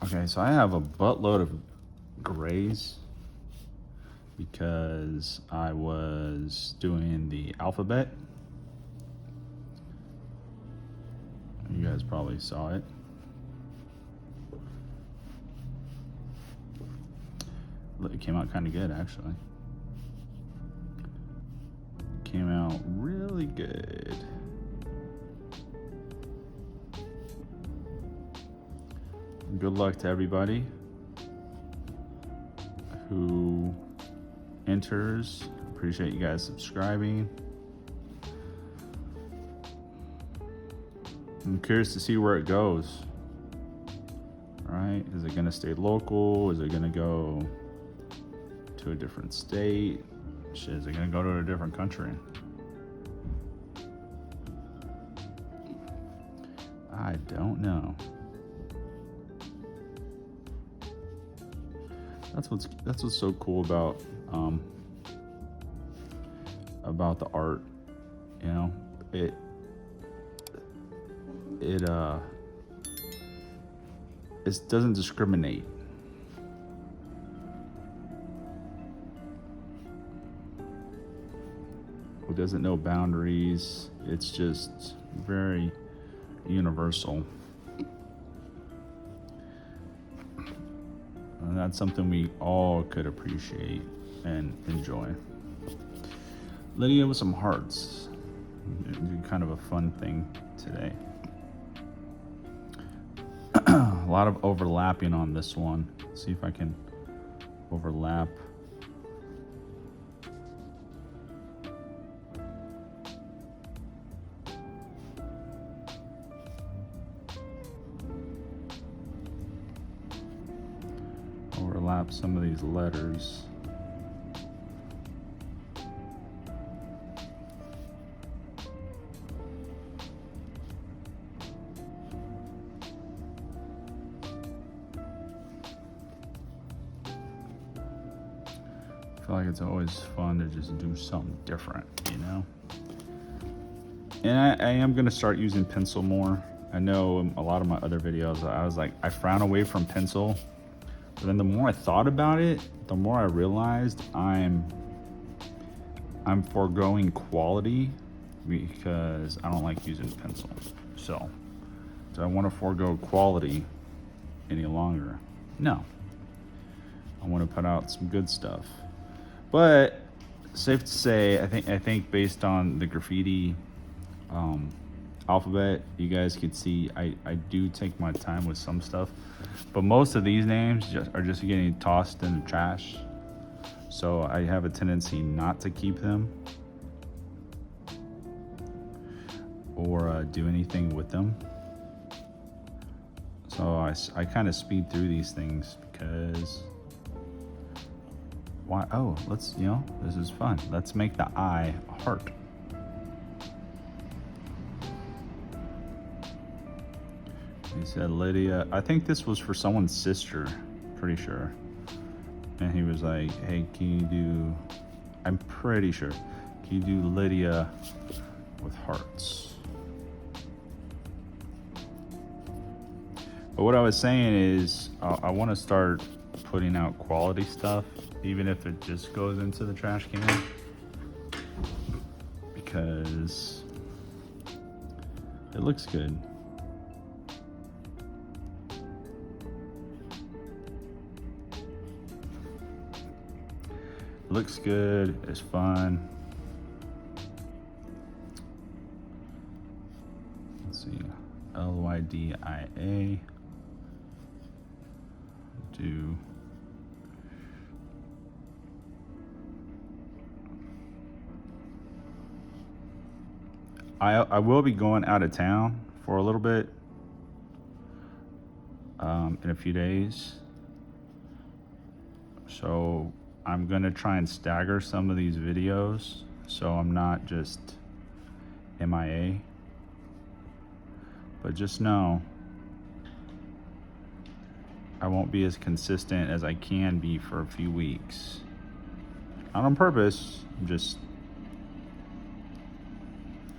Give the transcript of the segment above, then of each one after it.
Okay, so I have a buttload of grays because I was doing the alphabet. You guys probably saw it. It came out kind of good, actually. It came out really good. Good luck to everybody who enters. Appreciate you guys subscribing. I'm curious to see where it goes. All right, is it gonna stay local? Is it gonna go to a different state? Shit, is it gonna go to a different country? I don't know. That's what's so cool about the art. You know, it doesn't discriminate. It doesn't know boundaries. It's just very universal. And that's something we all could appreciate and enjoy. Lydia with some hearts. Kind of a fun thing today. A lot of overlapping on this one. Let's see if I can overlap. Overlap some of these letters. I feel like it's always fun to just do something different, you know? And I am gonna start using pencil more. I know a lot of my other videos, I was like, I frown away from pencil. But then the more I thought about it, the more I realized I'm foregoing quality because I don't like using pencil. So do I want to forego quality any longer? No. I want to put out some good stuff. But safe to say, I think based on the graffiti alphabet, you guys can see I do take my time with some stuff, but most of these names are just getting tossed in the trash, so I have a tendency not to keep them or do anything with them. So I kind of speed through these things because why? Oh, let's, you know, this is fun. Let's make the I a heart. He said, Lydia, I think this was for someone's sister, pretty sure. And he was like, hey, can you do, I'm pretty sure, can you do Lydia with hearts? But what I was saying is, I want to start putting out quality stuff, even if it just goes into the trash can. Because it looks good. Looks good, it's fun. Let's see, Lydia. Do I will be going out of town for a little bit in a few days. So I'm gonna try and stagger some of these videos so I'm not just MIA. But just know I won't be as consistent as I can be for a few weeks. Not on purpose, I'm just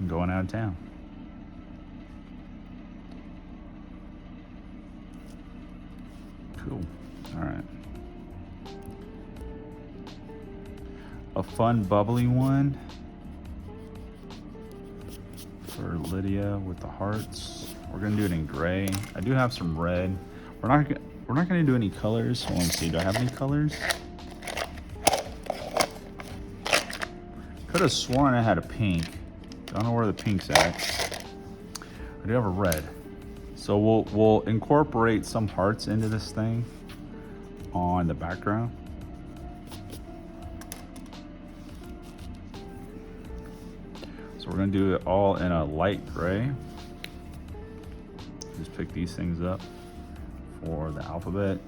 going out of town. Cool. All right. A fun bubbly one for Lydia with the hearts. We're gonna do it in gray. I do have some red. We're not gonna do any colors. So let me see. Do I have any colors? Could have sworn I had a pink. Don't know where the pink's at. I do have a red. So we'll incorporate some hearts into this thing on the background. So we're gonna do it all in a light gray. Just pick these things up for the alphabet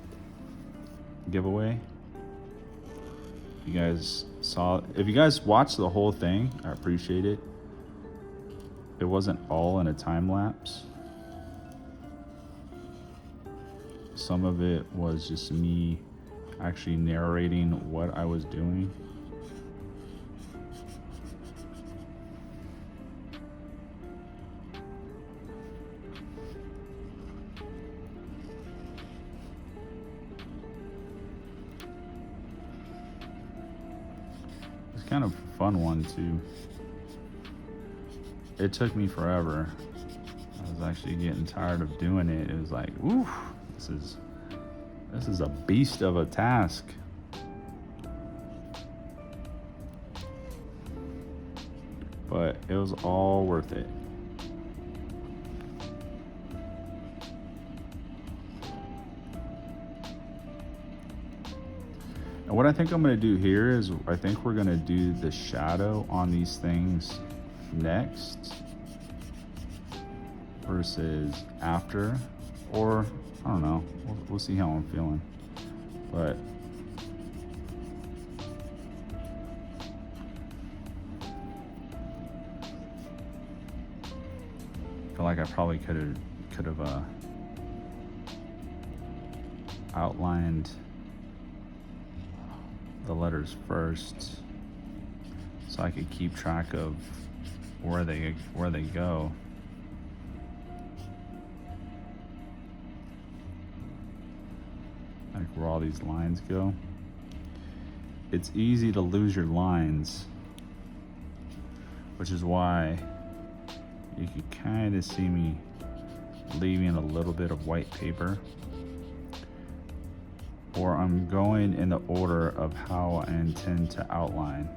giveaway. If you guys watched the whole thing, I appreciate it. It wasn't all in a time lapse. Some of it was just me actually narrating what I was doing. It's kind of a fun one too. It took me forever. I was actually getting tired of doing it. It was like, oof, this is a beast of a task. But it was all worth it. And what I think I'm gonna do here is I think we're gonna do the shadow on these things next versus after, or I don't know, we'll see how I'm feeling. But I feel like I probably could have outlined the letters first so I could keep track of where they go. Like where all these lines go. It's easy to lose your lines, which is why you can kind of see me leaving a little bit of white paper, or I'm going in the order of how I intend to outline.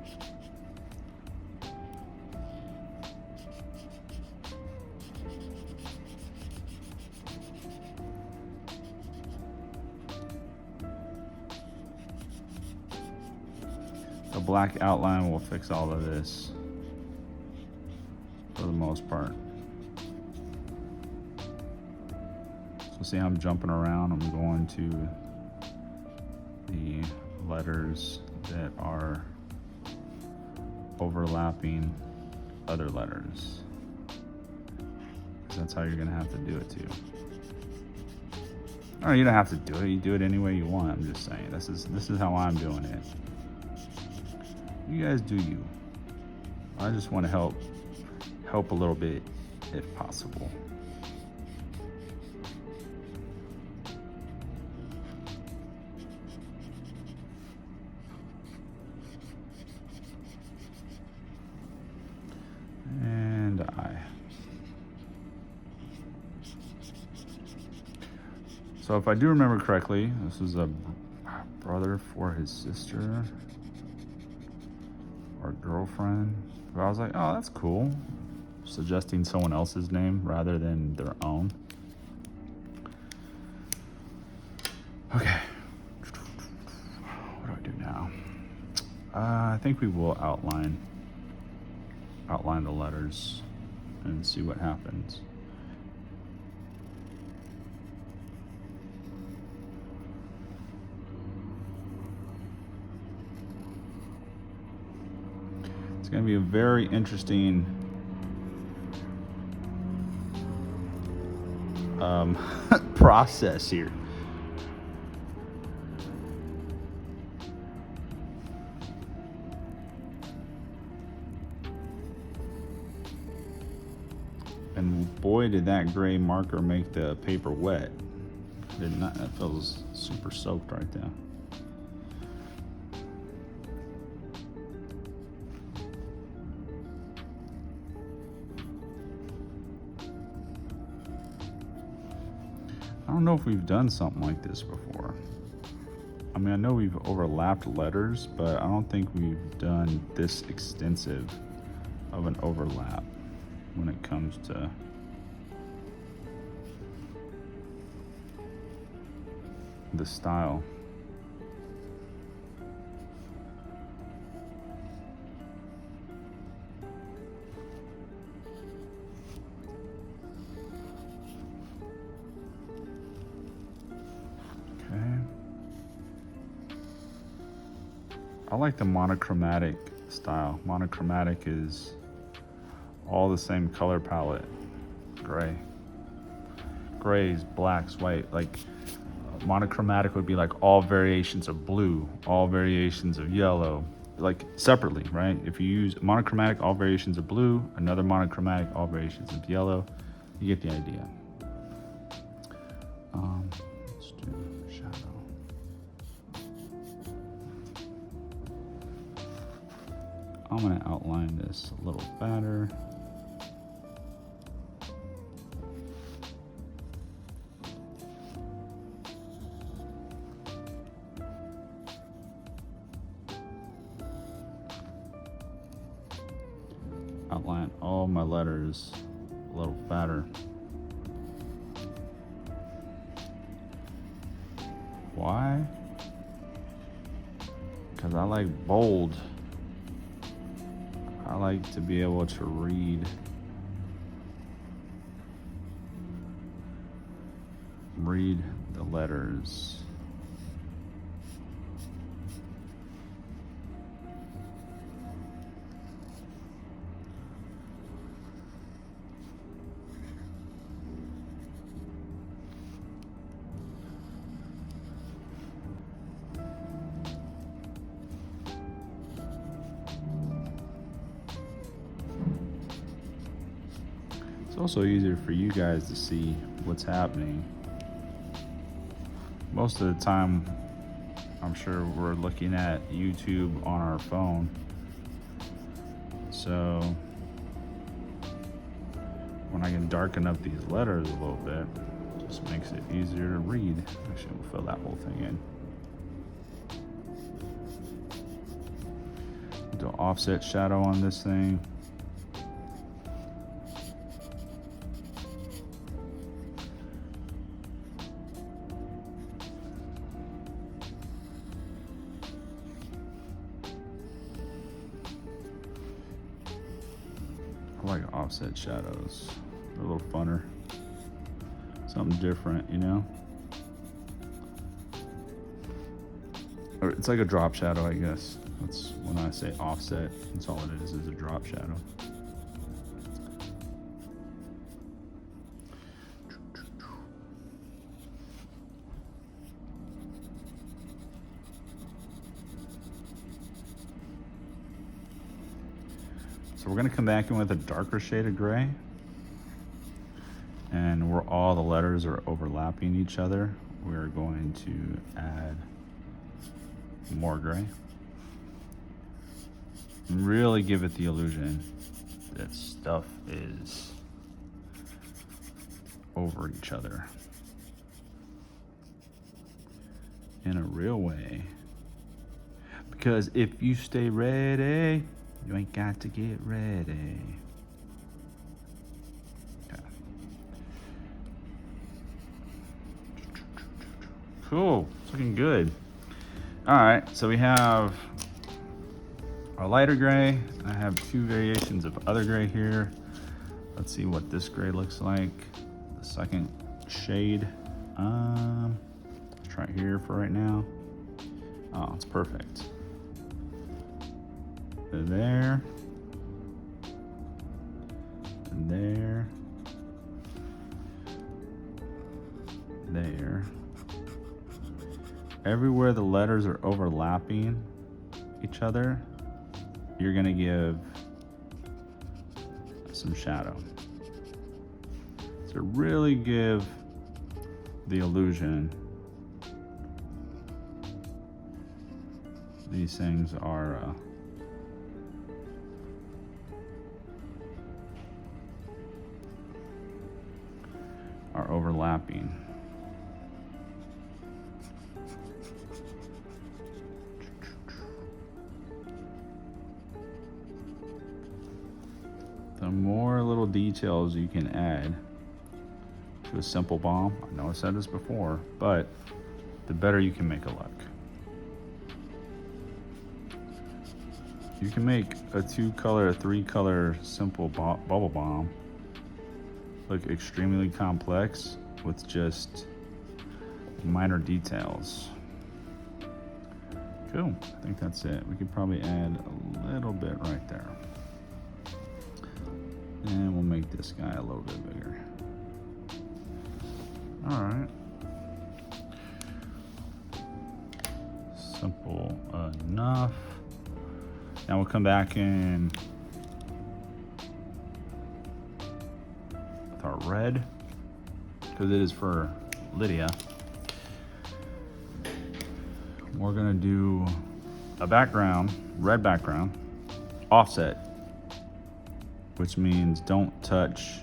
The black outline will fix all of this for the most part. So see how I'm jumping around? I'm going to the letters that are overlapping other letters, because that's how you're gonna have to do it too. Or you don't have to do it, you do it any way you want. I'm just saying, this is how I'm doing it. You guys do you. I just want to help a little bit if possible. And so if I do remember correctly, this is a brother for his sister or girlfriend. But I was like, oh, that's cool. Suggesting someone else's name rather than their own. Okay. What do I do now? I think we will outline the letters and see what happens. It's going to be a very interesting process here. And boy, did that gray marker make the paper wet. did not, that feels super soaked right there. I don't know if we've done something like this before. I mean, I know we've overlapped letters, but I don't think we've done this extensive of an overlap when it comes to the style. I like the monochromatic style. Monochromatic is all the same color palette. Gray. Grays, blacks, white. Like monochromatic would be like all variations of blue, all variations of yellow, like separately, right? If you use monochromatic, all variations of blue, another monochromatic, all variations of yellow, you get the idea. Let's do shadow. I'm gonna outline this a little better. Outline all my letters a little fatter. Why? Because I like bold. I like to be able to read the letters. It's also easier for you guys to see what's happening. Most of the time, I'm sure we're looking at YouTube on our phone. So when I can darken up these letters a little bit, it just makes it easier to read. Actually, we'll fill that whole thing in. Do an offset shadow on this thing. I like offset shadows. They're a little funner. Something different, you know? Or it's like a drop shadow, I guess. That's when I say offset, that's all it is a drop shadow. So we're gonna come back in with a darker shade of gray. And where all the letters are overlapping each other, we're going to add more gray. And really give it the illusion that stuff is over each other in a real way. Because if you stay ready, you ain't got to get ready. Okay. Cool, it's looking good. All right, so we have our lighter gray. I have two variations of other gray here. Let's see what this gray looks like. The second shade. Let's try it here for right now. Oh, it's perfect. There, and there, there. Everywhere the letters are overlapping each other, you're gonna give some shadow. So really give the illusion, these things are overlapping. The more little details you can add to a simple bomb, I know I said this before, but the better you can make it look. You can make a 2-color, 3-color simple bubble bomb look extremely complex with just minor details. Cool, I think that's it. We could probably add a little bit right there. And we'll make this guy a little bit bigger. All right. Simple enough. Now we'll come back in with our red, because it is for Lydia. We're gonna do a background, red background, offset, which means don't touch,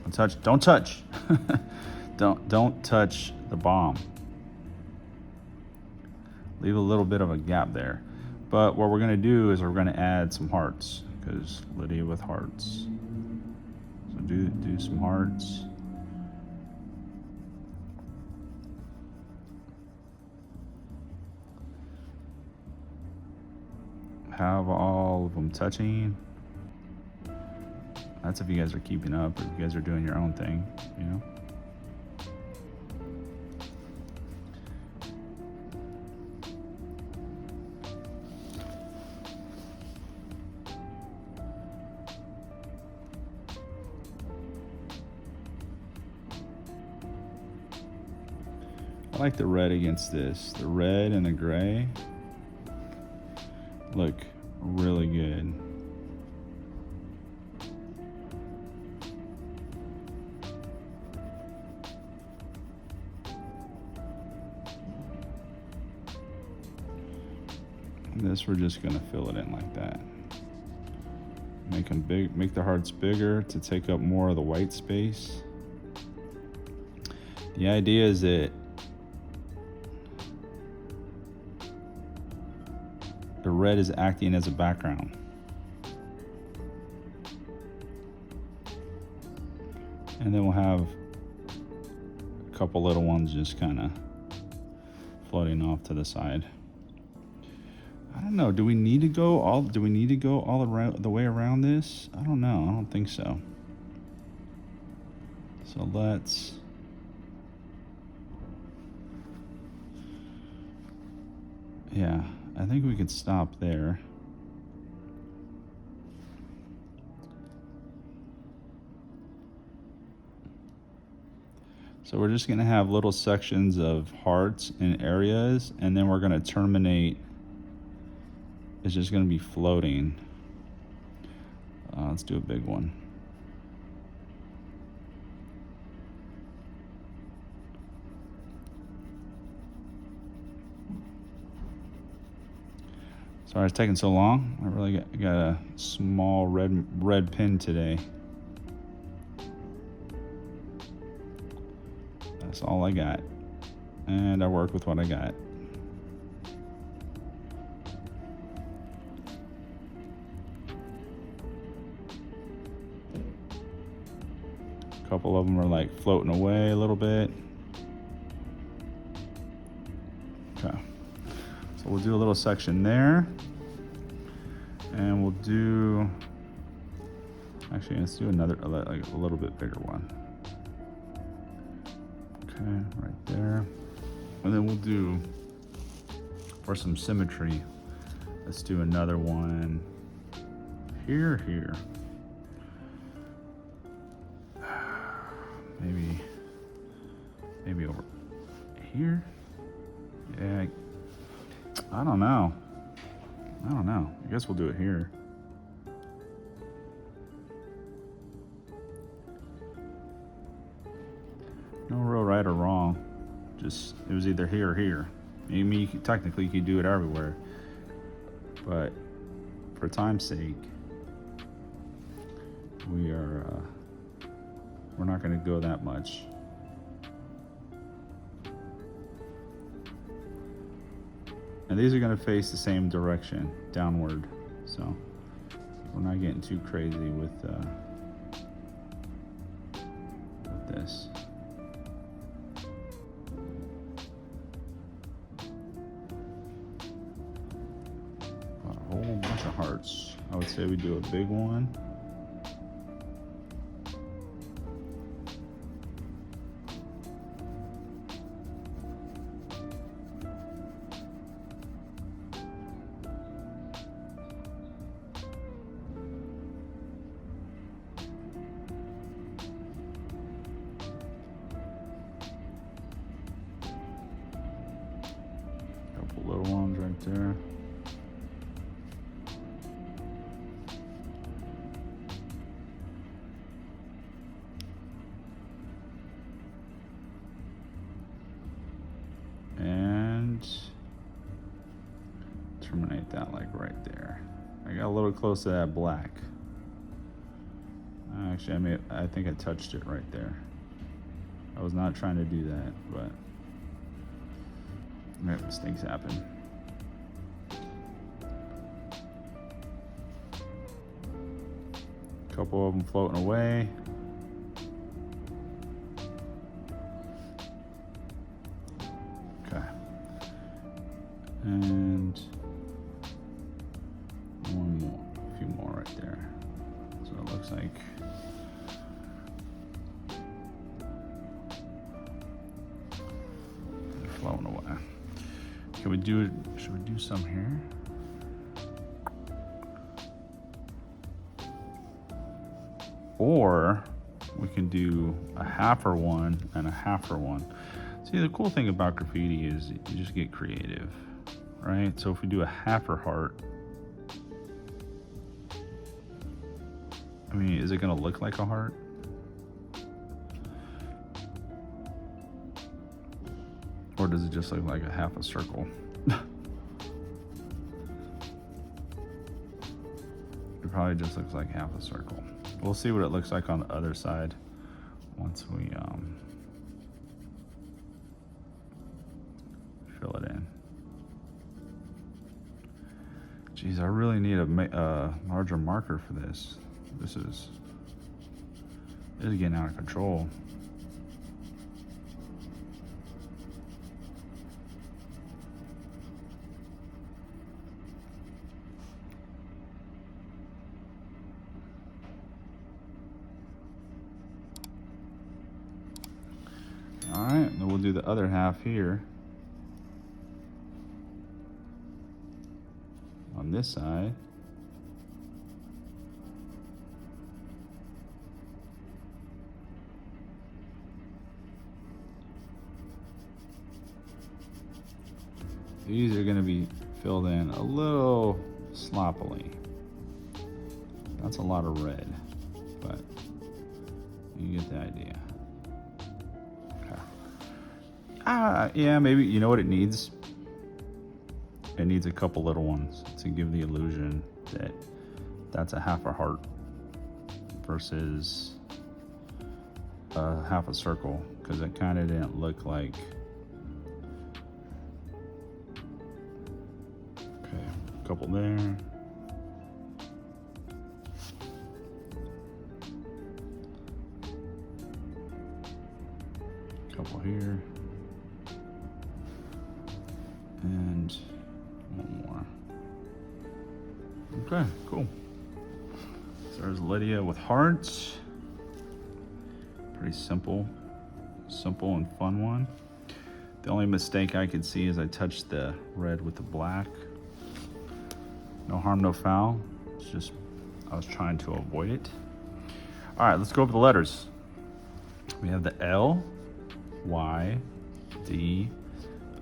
don't touch the bomb. Leave a little bit of a gap there. But what we're gonna do is we're gonna add some hearts, because Lydia with hearts. So do some hearts. Have all of them touching. That's if you guys are keeping up, or if you guys are doing your own thing, you know? I like the red against this. The red and the gray look really good. And this, we're just gonna fill it in like that. Make them big, make the hearts bigger to take up more of the white space. The idea is that the red is acting as a background. And then we'll have a couple little ones just kind of floating off to the side. I don't know, do we need to go all around the way around this? I don't know, I don't think so. So let's I think we could stop there. So we're just gonna have little sections of hearts in areas, and then we're gonna terminate. It's just gonna be floating. Let's do a big one. Sorry it's taking so long. I really got a small red pen today. That's all I got. And I work with what I got. A couple of them are like floating away a little bit. Okay. So we'll do a little section there. And we'll do, actually let's do another, like a little bit bigger one. Okay, right there. And then we'll do, for some symmetry, let's do another one here. Maybe over here. Yeah, I don't know. I guess we'll do it here. No real right or wrong. Just, it was either here or here. I mean, technically you could do it everywhere. But for time's sake, we're not going to go that much. And these are going to face the same direction, downward. So we're not getting too crazy with this. A whole bunch of hearts. I would say we do a big one. Couple little ones right there. And terminate that like right there. I got a little close to that black. Actually, I think I touched it right there. I was not trying to do that, but mistakes happen. A couple of them floating away. Okay. And one more, a few more right there. So it looks like they're flowing away. Can we do it? Should we do some here? Or we can do a halfer one and a halfer one. See, the cool thing about graffiti is you just get creative, right? So if we do a halfer heart, I mean, is it gonna look like a heart? Or does it just look like a half a circle? It probably just looks like half a circle. We'll see what it looks like on the other side once we fill it in. Geez, I really need a larger marker for this. This is getting out of control. All right, then we'll do the other half here on this side. These are going to be filled in a little sloppily. That's a lot of red, but you get the idea. Yeah, maybe, you know what it needs? It needs a couple little ones to give the illusion that that's a half a heart versus a half a circle, because it kind of didn't look like. Okay, a couple there. Couple here. And one more. Okay, cool. So there's Lydia with hearts. Pretty simple and fun one. The only mistake I could see is I touched the red with the black. No harm, no foul. It's just, I was trying to avoid it. All right, let's go over the letters. We have the L, Y, D,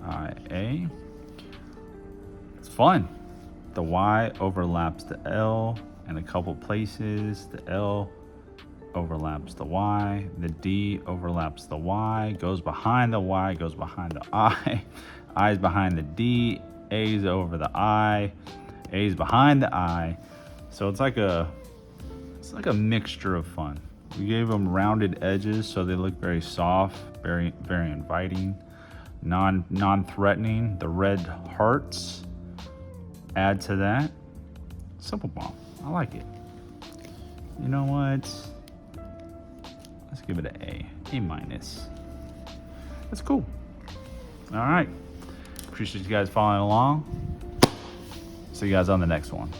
I, A. It's fun. The Y overlaps the L in a couple places. The L overlaps the Y. The D overlaps the Y, goes behind the Y, goes behind the I. I's behind the D, A's over the I, A's behind the I. So it's like a mixture of fun. We gave them rounded edges so they look very soft, very inviting, non-threatening. The red hearts add to that. Simple bomb. I like it. You know what? Let's give it an A minus. That's cool. All right. Appreciate you guys following along. See you guys on the next one.